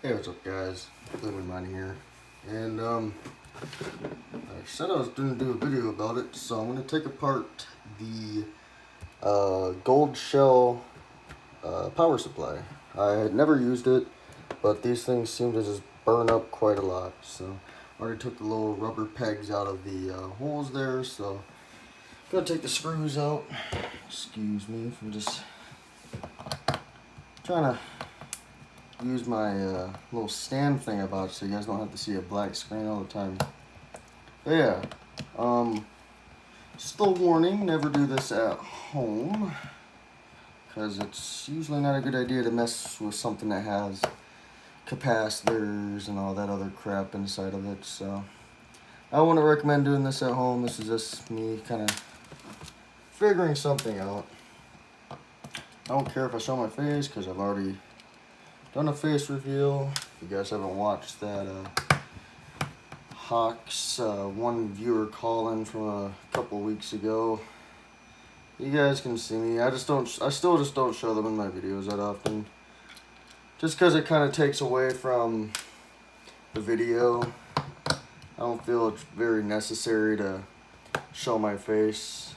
Hey, what's up, guys? Lemon Mine here, and I said I was going to do a video about it, so I'm going to take apart the Goldshell power supply. I had never used it, but these things seem to just burn up quite a lot. So I already took the little rubber pegs out of the holes there, so I'm going to take the screws out. Excuse me from just trying to use my little stand thing about it so you guys don't have to see a black screen all the time. But yeah, just a little warning, never do this at home, because it's usually not a good idea to mess with something that has capacitors and all that other crap inside of it. So I wouldn't recommend doing this at home. This is just me kind of figuring something out. I don't care if I show my face because I've already done a face reveal. If you guys haven't watched that Hawks one viewer call-in from a couple weeks ago, you guys can see me. I still just don't show them in my videos that often, just because it kind of takes away from the video. I don't feel it's very necessary to show my face,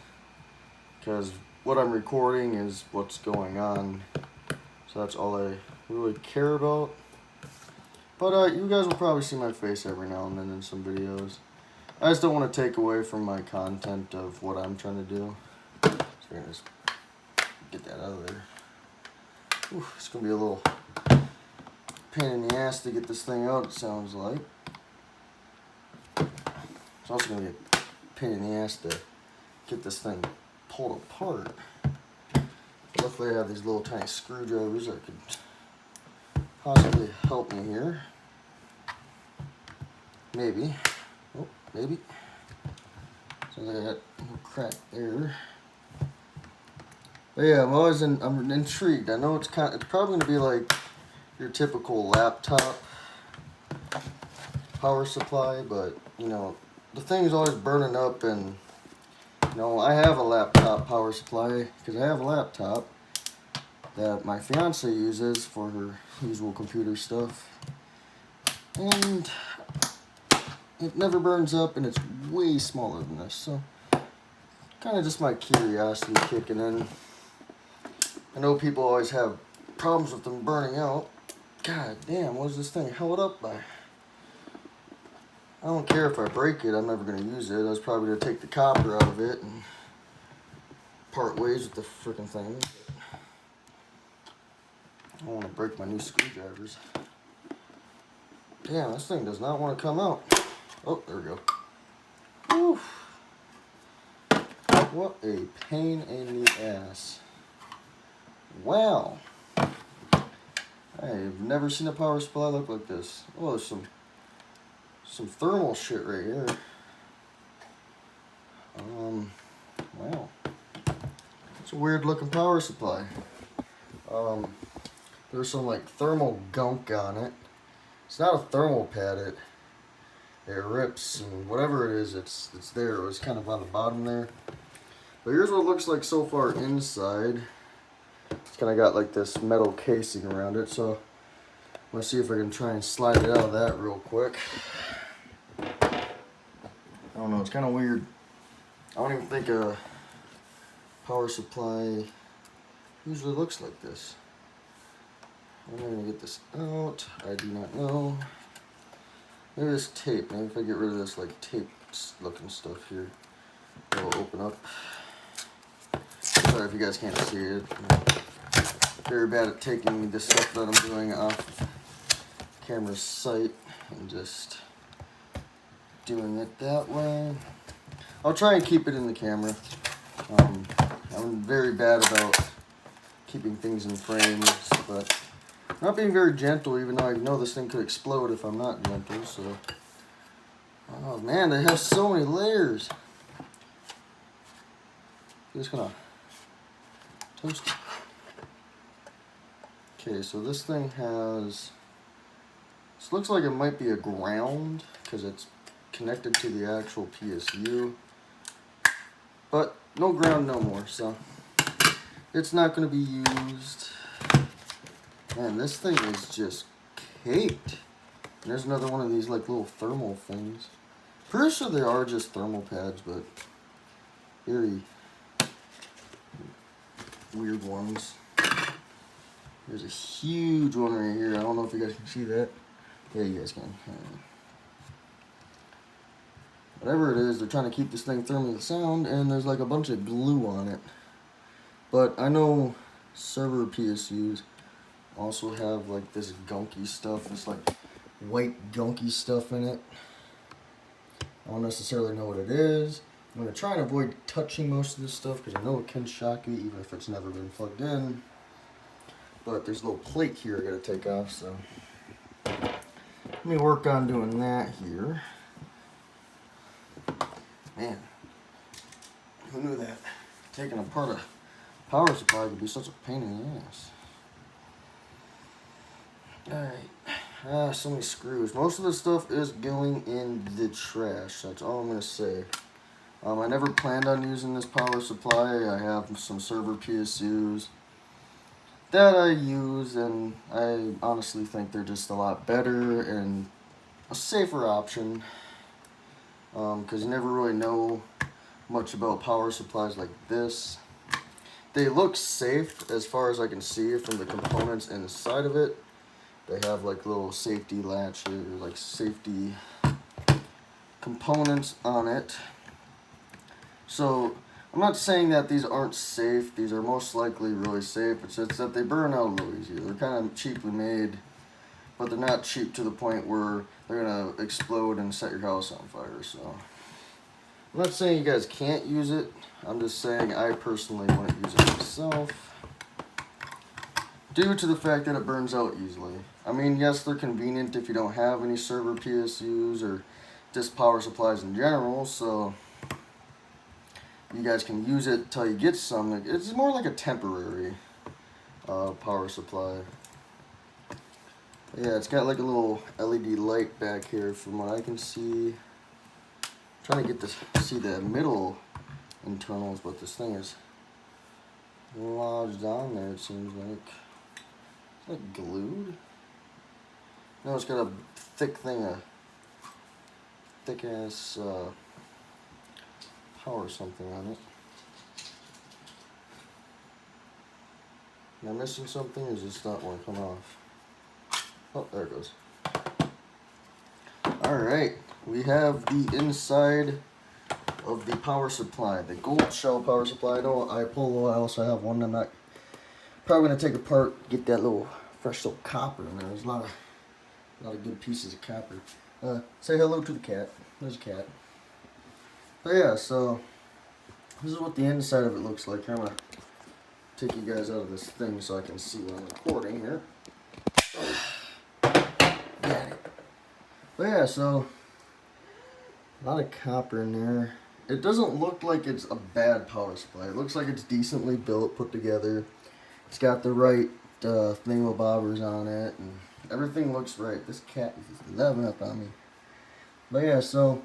because what I'm recording is what's going on, so that's all I really care about. But you guys will probably see my face every now and then in some videos. I just don't want to take away from my content of what I'm trying to do. So we're gonna just get that out of there. Ooh, it's gonna be a little pain in the ass to get this thing out, it sounds like. It's also gonna be a pain in the ass to get this thing pulled apart. Luckily I have these little tiny screwdrivers that could possibly help me here. Maybe. Oh, maybe. Sounds like I got a little crack there. But yeah, I'm intrigued. I know it's probably gonna be like your typical laptop power supply, but you know, the thing is always burning up, and you know, I have a laptop power supply because I have a laptop that my fiance uses for her usual computer stuff, and it never burns up, and it's way smaller than this, so kind of just my curiosity kicking in. I know people always have problems with them burning out. God damn, what is this thing held up by? I don't care if I break it, I'm never going to use it. I was probably going to take the copper out of it and part ways with the freaking thing. I don't want to break my new screwdrivers. Damn, this thing does not want to come out. Oh, there we go. Whew. What a pain in the ass. Wow. I've never seen a power supply look like this. Oh, there's some thermal shit right here. Wow. It's a weird looking power supply. There's some like thermal gunk on it. It's not a thermal pad, it rips, and whatever it is, it's there. It was kind of on the bottom there. But here's what it looks like so far inside. It's kind of got like this metal casing around it, so let's see if I can try and slide it out of that real quick. I don't know, it's kind of weird. I don't even think a power supply usually looks like this. I'm going to get this out. I do not know. Maybe this tape. Maybe if I get rid of this like tape looking stuff here, it'll open up. Sorry if you guys can't see it. I'm very bad at taking the stuff that I'm doing off camera's sight and just doing it that way. I'll try and keep it in the camera. I'm very bad about keeping things in frames, but not being very gentle, even though I know this thing could explode if I'm not gentle, so. Oh man, they have so many layers. Just gonna toast it. Okay, so this thing has, this looks like it might be a ground, because it's connected to the actual PSU. But no ground no more, so it's not going to be used. Man, this thing is just taped. And there's another one of these like little thermal things. Pretty sure they are just thermal pads, but very weird ones. There's a huge one right here. I don't know if you guys can see that. Yeah, you guys can. Whatever it is, they're trying to keep this thing thermally sound, and there's like a bunch of glue on it. But I know server PSUs also have like this gunky stuff, this like white gunky stuff in it. I don't necessarily know what it is. I'm going to try and avoid touching most of this stuff because I know it can shock you even if it's never been plugged in. But there's a little plate here I got to take off, so let me work on doing that here. Man, who knew that taking apart a power supply could be such a pain in the ass. Alright, so many screws. Most of this stuff is going in the trash, that's all I'm going to say. I never planned on using this power supply. I have some server PSUs that I use, and I honestly think they're just a lot better and a safer option. Because you never really know much about power supplies like this. They look safe as far as I can see from the components inside of it. They have like little safety latches, like safety components on it. So I'm not saying that these aren't safe. These are most likely really safe. It's just that they burn out a little easier. They're kind of cheaply made, but they're not cheap to the point where they're gonna explode and set your house on fire. So I'm not saying you guys can't use it. I'm just saying I personally wouldn't use it myself due to the fact that it burns out easily. I mean, yes, they're convenient if you don't have any server PSUs or just power supplies in general, so you guys can use it till you get some. It's more like a temporary power supply. Yeah, it's got like a little LED light back here from what I can see. I'm trying to get this, see the middle internals, but this thing is lodged on there, it seems like. It's like glued. No, it's got a thick thing, a thick ass power something on it. Am I missing something, or is this not one come off? Oh, there it goes. Alright, we have the inside of the power supply, the Goldshell power supply. I know I pulled, I also have one I'm not probably going to take apart, get that little fresh little copper in there. There's a lot of good pieces of copper. Say hello to the cat. There's a cat. But yeah, so this is what the inside of it looks like. I'm going to take you guys out of this thing so I can see what I'm recording here. Got it. But yeah, so a lot of copper in there. It doesn't look like it's a bad power supply. It looks like it's decently built, put together. It's got the right thingamabobbers on it, and everything looks right. This cat is loving up on me. But yeah, so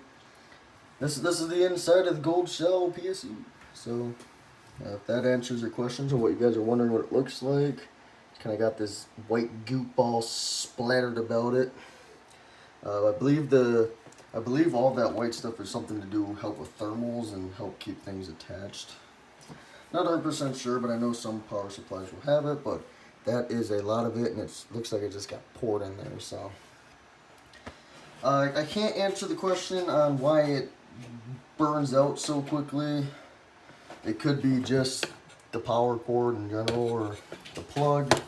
this is the inside of the Goldshell PSU. So if that answers your questions on what you guys are wondering what it looks like, it's kind of got this white goop ball splattered about it. I believe all that white stuff is something to do help with thermals and help keep things attached. Not 100% sure, but I know some power supplies will have it, but that is a lot of it, and it looks like it just got poured in there. So I can't answer the question on why it burns out so quickly. It could be just the power cord in general or the plug.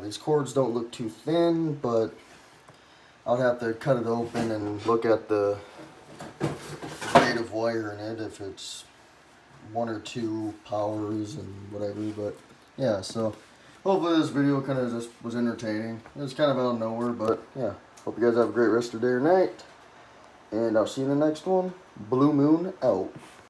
These cords don't look too thin, but I'll have to cut it open and look at the rate of wire in it, if it's 1 or 2 powers and whatever. But yeah, so hopefully this video kind of just was entertaining. It was kind of out of nowhere, but yeah. Hope you guys have a great rest of your day or night, and I'll see you in the next one. Blue Moon out.